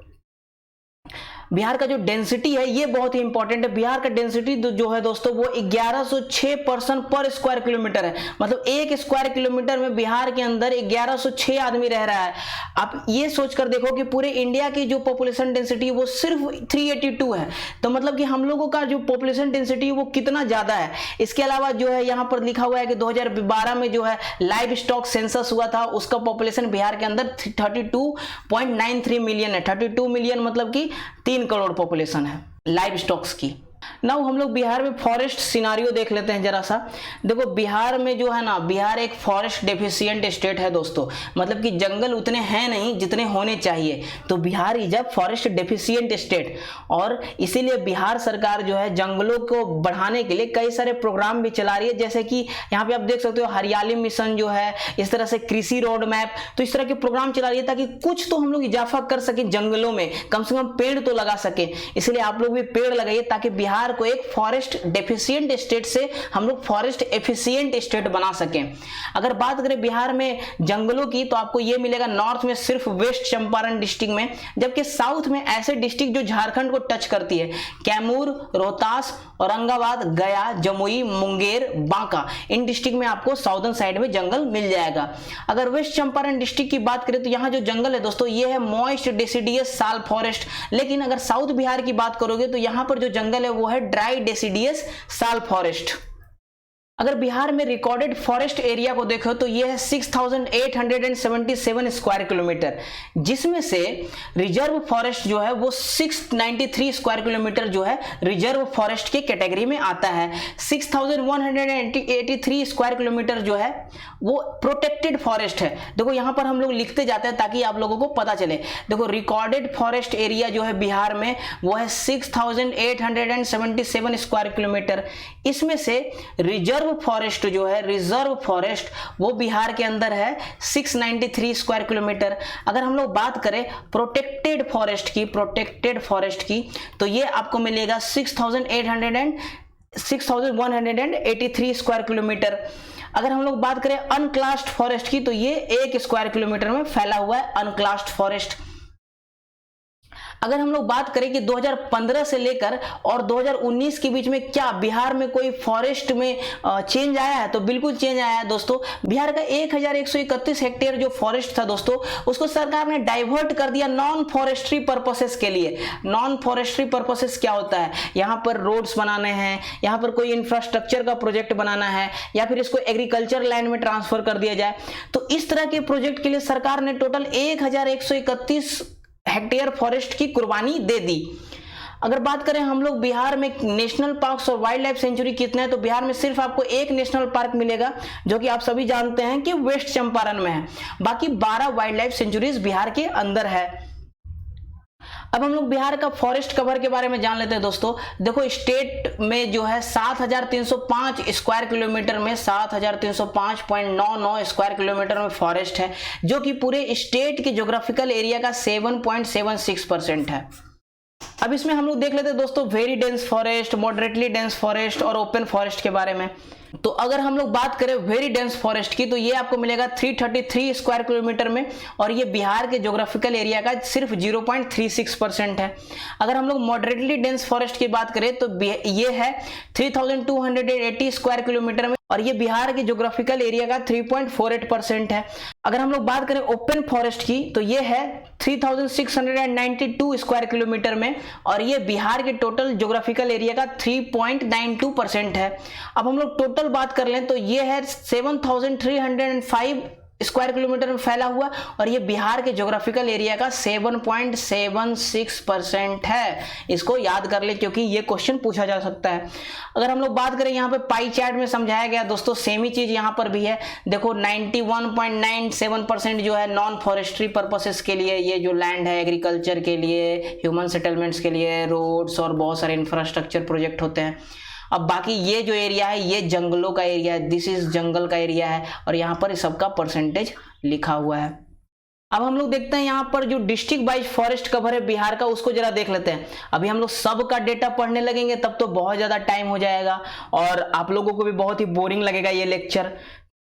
बिहार का जो डेंसिटी है ये बहुत ही इंपॉर्टेंट है। बिहार का डेंसिटी जो है दोस्तों वो 1106 पर्सन पर स्क्वायर किलोमीटर है, मतलब 1 स्क्वायर किलोमीटर में बिहार के अंदर 1106 आदमी रह रहा है। आप ये सोचकर देखो कि पूरे इंडिया की जो पॉपुलेशन डेंसिटी है वो सिर्फ 382 है, तो मतलब कि हम लोगों का जो पॉपुलेशन डेंसिटी है वो कितना ज्यादा है। इसके अलावा जो है यहाँ पर लिखा हुआ है कि 2012 में जो है लाइव स्टॉक सेंसस हुआ था, उसका पॉपुलेशन बिहार के अंदर 32.93 मिलियन है। 32 मिलियन मतलब कि 3 करोड़ पॉपुलेशन है लाइव स्टॉक्स की। नाउ हम लोग बिहार में फॉरेस्ट सिनारियो देख लेते हैं जरा सा। देखो बिहार में जो है ना, बिहार एक फॉरेस्ट डेफिशिएंट स्टेट है दोस्तों, मतलब कि जंगल उतने हैं नहीं जितने होने चाहिए। तो Bihar is a forest deficient state, और इसीलिए बिहार सरकार जो है जंगलों को बढ़ाने के लिए कई सारे प्रोग्राम भी चला रही है। जैसे कि यहाँ पे आप देख सकते हो हरियाली मिशन जो है, इस तरह से कृषि रोड मैप, तो इस तरह के प्रोग्राम चला रही है ताकि कुछ तो हम लोग इजाफा कर सके जंगलों में, कम से कम पेड़ तो लगा सके। इसलिए आप लोग भी पेड़ लगाइए ताकि बिहार को एक फॉरेस्ट डेफिशिएंट स्टेट से हम लोग फॉरेस्ट एफिशिएंट स्टेट बना सकें। अगर बात करें बिहार में जंगलों की, तो आपको यह मिलेगा नॉर्थ में सिर्फ वेस्ट चंपारण डिस्ट्रिक्ट में, जबकि साउथ में ऐसे डिस्ट्रिक्ट जो झारखंड को टच करती है, कैमूर, रोहतास, औरंगाबाद, गया, जमुई, मुंगेर, बांका, इन डिस्ट्रिक्ट में आपको साउदर्न साइड में जंगल मिल जाएगा। अगर वेस्ट चंपारण डिस्ट्रिक्ट की बात करें तो यहाँ जो जंगल है दोस्तों ये है मॉइस्ट डेसिडियस साल फॉरेस्ट। लेकिन अगर साउथ बिहार की बात करोगे तो यहाँ पर जो जंगल है वो है ड्राई डेसिडियस साल फॉरेस्ट। अगर बिहार में रिकॉर्डेड फॉरेस्ट एरिया को देखो तो यह है 6877 स्क्वायर किलोमीटर, जिसमें से रिजर्व फॉरेस्ट जो है वो 693 स्क्वायर किलोमीटर जो है रिजर्व फॉरेस्ट के कैटेगरी में आता है। 6183 स्क्वायर किलोमीटर जो है वो प्रोटेक्टेड फॉरेस्ट है। देखो यहाँ पर हम लोग लिखते जाते हैं ताकि आप लोगों को पता चले। देखो रिकॉर्डेड फॉरेस्ट एरिया जो है बिहार में वो है 6877 स्क्वायर किलोमीटर। इसमें से रिजर्व फॉरेस्ट जो है, रिजर्व फॉरेस्ट, वो बिहार के अंदर है 693 स्क्वायर किलोमीटर। अगर हम लोग बात करें प्रोटेक्टेड फॉरेस्ट की, तो ये आपको मिलेगा 6183 स्क्वायर किलोमीटर। अगर हम लोग बात करें अनक्लास्ड फॉरेस्ट की, तो ये 1 स्क्वायर किलोमीटर में फैला हुआ है अनक्लास्ड फॉरेस्ट। अगर हम लोग बात करें कि 2015 से लेकर और 2019 के बीच में क्या बिहार में कोई फॉरेस्ट में चेंज आया है, तो बिल्कुल चेंज आया है दोस्तों। बिहार का 1131 हेक्टेयर जो फॉरेस्ट था दोस्तों, उसको सरकार ने डाइवर्ट कर दिया नॉन फॉरेस्ट्री पर्पसेस के लिए। नॉन फॉरेस्ट्री पर्पसेस क्या होता है, यहाँ पर रोड्स बनाने हैं, यहाँ पर कोई इंफ्रास्ट्रक्चर का प्रोजेक्ट बनाना है, या फिर इसको एग्रीकल्चर लैंड में ट्रांसफर कर दिया जाए। तो इस तरह के प्रोजेक्ट के लिए सरकार ने टोटल 1131 हेक्टेयर फॉरेस्ट की कुर्बानी दे दी। अगर बात करें हम लोग बिहार में नेशनल पार्क्स और वाइल्ड लाइफ सेंचुरी कितने हैं, तो बिहार में सिर्फ आपको एक नेशनल पार्क मिलेगा जो कि आप सभी जानते हैं कि वेस्ट चंपारण में है। बाकी 12 वाइल्ड लाइफ सेंचुरीज बिहार के अंदर है। अब हम लोग बिहार का फॉरेस्ट कवर के बारे में जान लेते हैं दोस्तों। देखो स्टेट में जो है 7305 स्क्वायर किलोमीटर में 7305.99 स्क्वायर किलोमीटर में फॉरेस्ट है, जो कि पूरे स्टेट के ज्योग्राफिकल एरिया का 7.76% है। अब इसमें हम लोग देख लेते हैं दोस्तों very dense forest, moderately dense forest और ओपन फॉरेस्ट के बारे में। तो अगर हम लोग बात करें वेरी डेंस फॉरेस्ट की, तो ये आपको मिलेगा 333 स्क्वायर किलोमीटर में, और ये बिहार के ज्योग्राफिकल एरिया का सिर्फ 0.36% है। अगर हम लोग मॉडरेटली डेंस फॉरेस्ट की बात करें तो ये है 3280 स्क्वायर किलोमीटर में, और ये बिहार के ज्योग्राफिकल एरिया का 3.48% है। अगर हम लोग बात करें ओपन फॉरेस्ट की, तो ये है 3692 स्क्वायर किलोमीटर में, और ये बिहार के टोटल ज्योग्राफिकल एरिया का 3.92% है। अब हम लोग टोटल बात कर लें तो ये है 7305 स्क्वायर किलोमीटर में फैला हुआ, और ये बिहार के ज्योग्राफिकल एरिया का 7.76% है। इसको याद कर ले क्योंकि ये क्वेश्चन पूछा जा सकता है। अगर हम लोग बात करें यहाँ पे पाई चार्ट में समझाया गया दोस्तों, सेम ही चीज यहाँ पर भी है। देखो 91.97% जो है नॉन फॉरेस्ट्री पर्पसेस के लिए, ये जो लैंड है एग्रीकल्चर के लिए, ह्यूमन सेटलमेंट्स के लिए, रोड्स और बहुत सारे इंफ्रास्ट्रक्चर प्रोजेक्ट होते हैं। अब बाकी ये जो एरिया है ये जंगलों का एरिया है, दिस इज जंगल का एरिया है, और यहाँ पर सबका परसेंटेज लिखा हुआ है। अब हम लोग देखते हैं यहाँ पर जो डिस्ट्रिक्ट वाइज फॉरेस्ट कवर है बिहार का, उसको जरा देख लेते हैं। अभी हम लोग सब का डेटा पढ़ने लगेंगे तब तो बहुत ज्यादा टाइम हो जाएगा, और आप लोगों को भी बहुत ही बोरिंग लगेगा ये लेक्चर।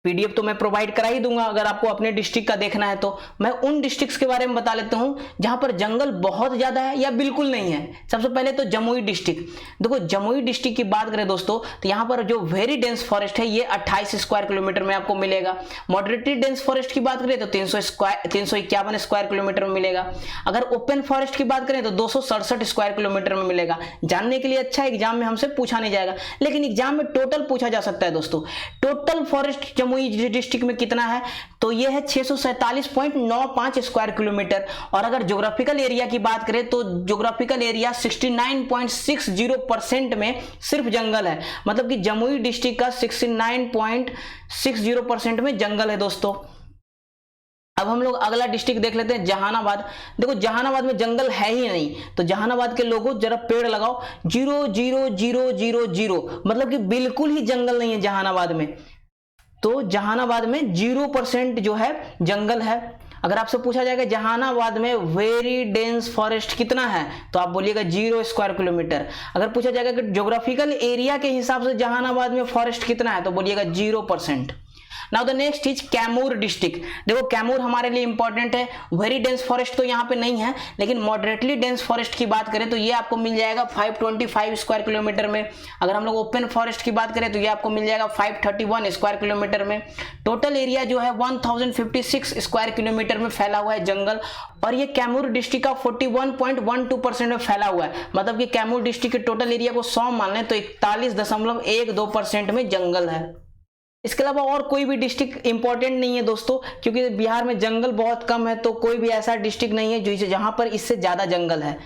पीडीएफ तो मैं प्रोवाइड करा ही दूंगा, अगर आपको अपने डिस्ट्रिक्ट का देखना है तो। मैं उन डिस्ट्रिक्ट्स के बारे में बता लेता हूं जहां पर जंगल बहुत ज्यादा है या बिल्कुल नहीं है। सबसे पहले तो जमुई डिस्ट्रिक्ट। देखो जमुई डिस्ट्रिक्ट की बात करें दोस्तों, तो यहां पर जो वेरी डेंस फॉरेस्ट है ये 28 स्क्वायर किलोमीटर में आपको मिलेगा। मॉडरेटली डेंस फॉरेस्ट की बात करें तो 351 स्क्वायर किलोमीटर में मिलेगा। अगर ओपन फॉरेस्ट की बात करें तो 267 स्क्वायर किलोमीटर में मिलेगा। जानने के लिए अच्छा, एग्जाम में हमसे पूछा नहीं जाएगा, लेकिन एग्जाम में टोटल पूछा जा सकता है दोस्तों। टोटल फॉरेस्ट जमुई डिस्ट्रिक्ट में कितना है, तो ये है 647.95 स्क्वायर किलोमीटर। और अगर ज्योग्राफिकल एरिया की बात करें तो ज्योग्राफिकल एरिया 69.60% में सिर्फ जंगल है। मतलब कि जमुई डिस्ट्रिक्ट का 69.60% में जंगल है दोस्तों। अब हम लोग अगला डिस्ट्रिक्ट देख लेते हैं जहानाबाद। देखो जहानाबाद में जंगल है ही नहीं, तो जहानाबाद के लोगों जरा पेड़ लगाओ। 00000, मतलब कि बिल्कुल ही जंगल नहीं है जहानाबाद में। तो जहानाबाद में 0% जो है जंगल है। अगर आपसे पूछा जाएगा जहानाबाद में वेरी डेंस फॉरेस्ट कितना है, तो आप बोलिएगा 0 स्क्वायर किलोमीटर। अगर पूछा जाएगा कि ज्योग्राफिकल एरिया के हिसाब से जहानाबाद में फॉरेस्ट कितना है, तो बोलिएगा 0%। Now the next is Kaimur district. देखो कैमूर हमारे लिए इंपॉर्टेंट है। वेरी डेंस फॉरेस्ट तो यहाँ पे नहीं है, लेकिन मॉडरेटली डेंस फॉरेस्ट की बात करें तो ये आपको मिल जाएगा 525 स्क्वायर किलोमीटर में। अगर हम लोग ओपन फॉरेस्ट की बात करें तो ये आपको मिल जाएगा 531 स्क्वायर किलोमीटर में। टोटल एरिया जो है 1056 स्क्वायर किलोमीटर में फैला हुआ है जंगल, और ये कैमूर डिस्ट्रिक्ट का 41.12% में फैला हुआ है। मतलब कि कैमूर डिस्ट्रिक्ट के टोटल एरिया को 100 मान लें तो 41.12% में जंगल है। इसके अलावा और कोई भी डिस्ट्रिक्ट इंपॉर्टेंट नहीं है दोस्तों, क्योंकि बिहार में जंगल बहुत कम है, तो कोई भी ऐसा डिस्ट्रिक्ट नहीं है जहां पर इससे ज्यादा जंगल है।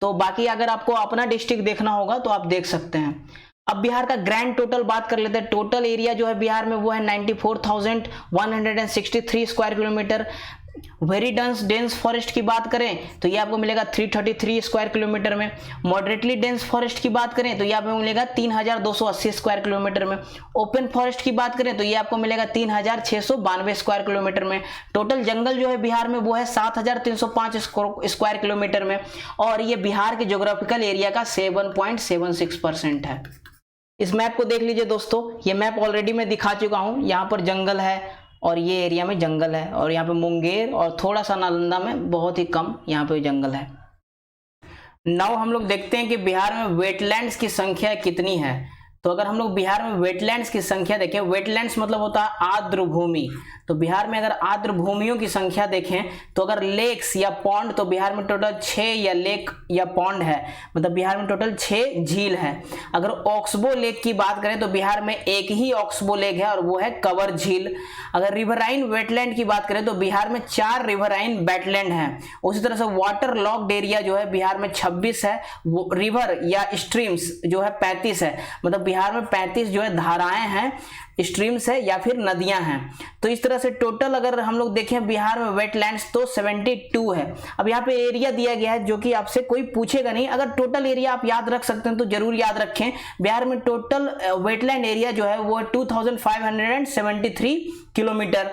तो बाकी अगर आपको अपना डिस्ट्रिक्ट देखना होगा तो आप देख सकते हैं। अब बिहार का ग्रैंड टोटल बात कर लेते हैं। टोटल एरिया जो है बिहार में वो है 94,163 square kilometre. Very dense forest की बात करें तो ये आपको मिलेगा 333 स्क्वायर किलोमीटर में। मॉडरेटली डेंस फॉरेस्ट की बात करें तो ये आपको मिलेगा 3280 स्क्वायर किलोमीटर में। ओपन फॉरेस्ट की बात करें तो ये आपको मिलेगा 3692 स्क्वायर किलोमीटर में। टोटल जंगल जो है बिहार में वो है 7305 स्क्वायर किलोमीटर में, और ये बिहार के ज्योग्राफिकल एरिया का 7.76% है। इस मैप को देख लीजिए दोस्तों, ये मैप ऑलरेडी मैं दिखा चुका हूं। यहाँ पर जंगल है और ये एरिया में जंगल है, और यहाँ पे मुंगेर और थोड़ा सा नालंदा में बहुत ही कम यहाँ पे जंगल है। नाउ हम लोग देखते हैं कि बिहार में वेटलैंड्स की संख्या कितनी है। तो अगर हम लोग बिहार में वेटलैंड्स की संख्या देखें, वेटलैंड्स मतलब होता है आर्द्र भूमि। तो बिहार में अगर आर्द्र भूमियों की संख्या देखें तो अगर लेक्स या पॉन्ड, तो बिहार में टोटल 6 या लेक या पॉन्ड है। मतलब बिहार में टोटल 6 झील है। अगर ऑक्सबो लेक की बात करें तो बिहार में एक ही ऑक्सबो लेक है और वो है कवर झील। अगर रिवराइन वेटलैंड की बात करें तो बिहार में 4 रिवराइन वेटलैंड है। उसी तरह से वाटर लॉक्ड एरिया जो है बिहार में 26 है। रिवर या स्ट्रीम्स जो है 35 है। मतलब बिहार में 35 जो है धाराएं हैं, स्ट्रीम्स है या फिर नदियां हैं। तो इस तरह से टोटल अगर हम लोग देखें बिहार में वेटलैंड्स तो 72 है। अब यहाँ पे एरिया दिया गया है जो कि आपसे कोई पूछेगा नहीं, अगर टोटल एरिया आप याद रख सकते हैं तो जरूर याद रखें। बिहार में टोटल वेटलैंड एरिया जो है वो 2573 किलोमीटर।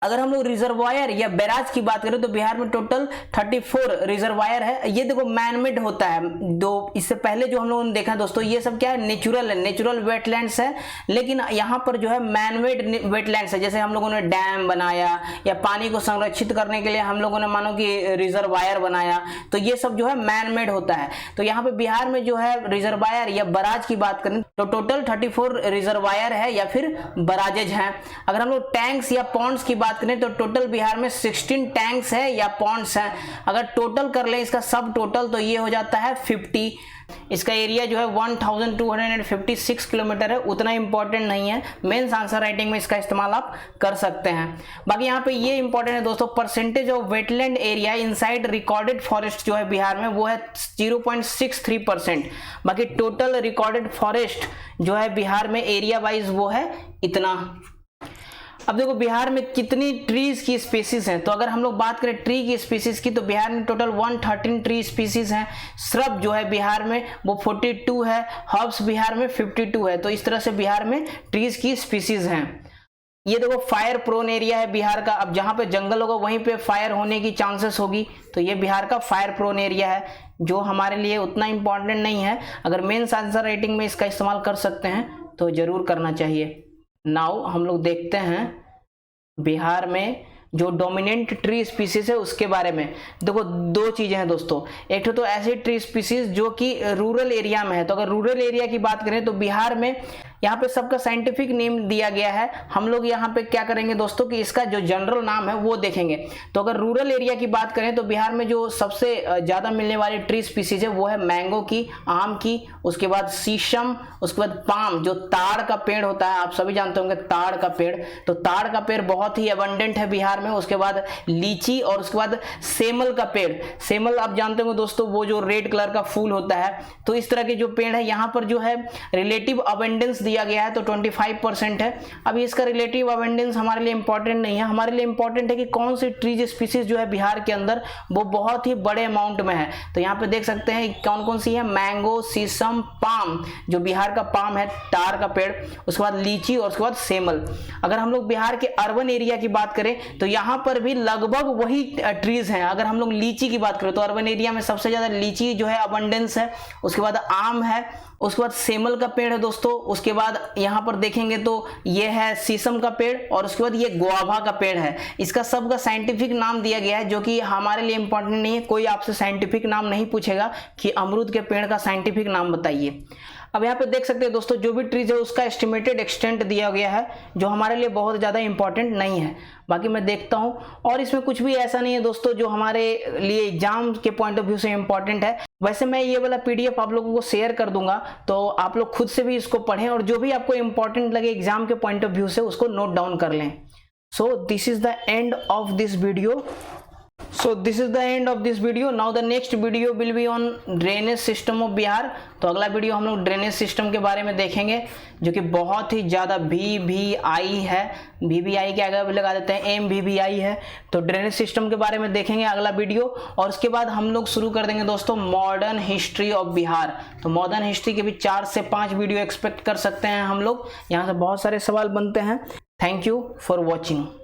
अगर हम लोग रिजर्वायर या बैराज की बात करें तो बिहार में टोटल 34 रिजर्वायर है। ये देखो मैनमेड होता है, दो इससे पहले जो हम लोगों ने देखा दोस्तों ये सब क्या है, नेचुरल है, नेचुरल वेटलैंड्स है। लेकिन यहाँ पर जो है मैनमेड वेटलैंड्स है, जैसे हम लोगों ने डैम बनाया या पानी को संरक्षित करने के लिए हम लोगों ने मानो कि रिजर्वायर बनाया, तो ये सब जो है मैनमेड होता है। तो यहाँ पे बिहार में जो है रिजर्वायर या बराज की बात करें तो टोटल 34 रिजर्वायर है या फिर बराजेज हैं। अगर हम लोग टैंक्स या पॉन्ड्स की बात करें तो टोटल बिहार में 16 टैंक्स है या पॉन्ड्स हैं। अगर टोटल कर लें इसका सब टोटल तो ये हो जाता है 50। इसका एरिया जो है 1256 किलोमीटर है, उतना इंपॉर्टेंट नहीं है, मेंस आंसर राइटिंग में इसका इस्तेमाल आप कर सकते हैं। बाकी यहाँ पे ये इंपॉर्टेंट है दोस्तों, percentage of wetland area inside recorded forest जो है बिहार में वो है 0.63%। बाकी टोटल रिकॉर्डेड फॉरेस्ट जो है बिहार में एरिया वाइज वो है इतना। अब देखो बिहार में कितनी ट्रीज की स्पीसीज हैं, तो अगर हम लोग बात करें ट्री की स्पीसीज की तो बिहार में टोटल 113 ट्री स्पीसीज हैं। श्रब जो है बिहार में वो 42 है, हर्ब्स बिहार में 52 है। तो इस तरह से बिहार में ट्रीज की स्पीसीज हैं। ये देखो फायर प्रोन एरिया है बिहार का। अब जहाँ पे जंगल होगा वहीं पे फायर होने की चांसेस होगी, तो ये बिहार का फायर प्रोन एरिया है जो हमारे लिए उतना इंपॉर्टेंट नहीं है। अगर मेंस आंसर राइटिंग में इसका इस्तेमाल कर सकते हैं तो जरूर करना चाहिए। नाउ हम लोग देखते हैं बिहार में जो डोमिनेंट ट्री स्पीसीज है उसके बारे में। देखो दो चीजें हैं दोस्तों, एक तो ऐसी ट्री स्पीसीज जो कि रूरल एरिया में है। तो अगर रूरल एरिया की बात करें तो बिहार में यहाँ पे सबका साइंटिफिक नेम दिया गया है। हम लोग यहाँ पे क्या करेंगे दोस्तों कि इसका जो जनरल नाम है वो देखेंगे। तो अगर रूरल एरिया की बात करें तो बिहार में जो सबसे ज़्यादा मिलने वाली ट्री स्पीसीज है वो है मैंगो की, आम की, उसके बाद शीशम, उसके बाद पाम जो ताड़ का पेड़ होता है, आप सभी जानते होंगे ताड़ का पेड़। तो ताड़ का पेड़ बहुत ही अबंडेंट है बिहार में। उसके बाद लीची और उसके बाद सेमल का पेड़। सेमल आप जानते होंगे दोस्तों वो जो रेड कलर का फूल होता है। तो इस तरह के जो पेड़ है यहाँ पर जो है रिलेटिव अबंडेंस दिया गया है तो 25% है। अभी इसका रिलेटिव अबंडेंस हमारे लिए इंपॉर्टेंट नहीं है, हमारे लिए इंपॉर्टेंट है कि कौन सी ट्रीज स्पीसीज जो है बिहार के अंदर वो बहुत ही बड़े अमाउंट में है। तो यहाँ पे देख सकते हैं कौन कौन सी है, मैंगो, शीशम, पाम जो बिहार का पाम है, ताड़ का पेड़, उसके बाद लीची और उसके बाद सेमल। अगर हम लोग बिहार के अर्बन एरिया की बात करें तो यहाँ पर भी लगभग वही ट्रीज हैं। अगर हम लोग लीची की बात करें तो अर्बन एरिया में सबसे ज्यादा लीची जो है अबंडेंस है, उसके बाद आम है, उसके बाद सेमल का पेड़ है दोस्तों, उसके बाद यहाँ पर देखेंगे तो ये है शीशम का पेड़ और उसके बाद ये गुआवा का पेड़ है। इसका सबका साइंटिफिक नाम दिया गया है जो कि हमारे लिए इंपॉर्टेंट नहीं है। कोई आपसे साइंटिफिक नाम नहीं पूछेगा कि अमरूद के पेड़ का साइंटिफिक नाम बताइए। अब यहाँ पे देख सकते हैं दोस्तों जो भी ट्रीज है उसका एस्टिमेटेड एक्सटेंट दिया गया है जो हमारे लिए बहुत ज़्यादा इंपॉर्टेंट नहीं है। बाकी मैं देखता हूँ और इसमें कुछ भी ऐसा नहीं है दोस्तों जो हमारे लिए एग्जाम के पॉइंट ऑफ व्यू से इंपॉर्टेंट है। वैसे मैं ये वाला PDF आप लोगों को शेयर कर दूंगा तो आप लोग खुद से भी इसको पढ़ें और जो भी आपको इंपॉर्टेंट लगे एग्जाम के पॉइंट ऑफ व्यू से उसको नोट डाउन कर लें। So this is the end of this video. Now the next video will be on drainage system of Bihar. तो अगला वीडियो हम लोग ड्रेनेज सिस्टम के बारे में देखेंगे जो कि बहुत ही ज़्यादा VVI है। VVI के आगे भी लगा देते हैं MVVI है। तो ड्रेनेज सिस्टम के बारे में देखेंगे अगला वीडियो और उसके बाद हम लोग शुरू कर देंगे दोस्तों मॉडर्न हिस्ट्री ऑफ बिहार। तो मॉडर्न हिस्ट्री के भी 4 से 5 वीडियो एक्सपेक्ट कर सकते हैं हम लोग। यहाँ से बहुत सारे सवाल बनते हैं। Thank you for watching.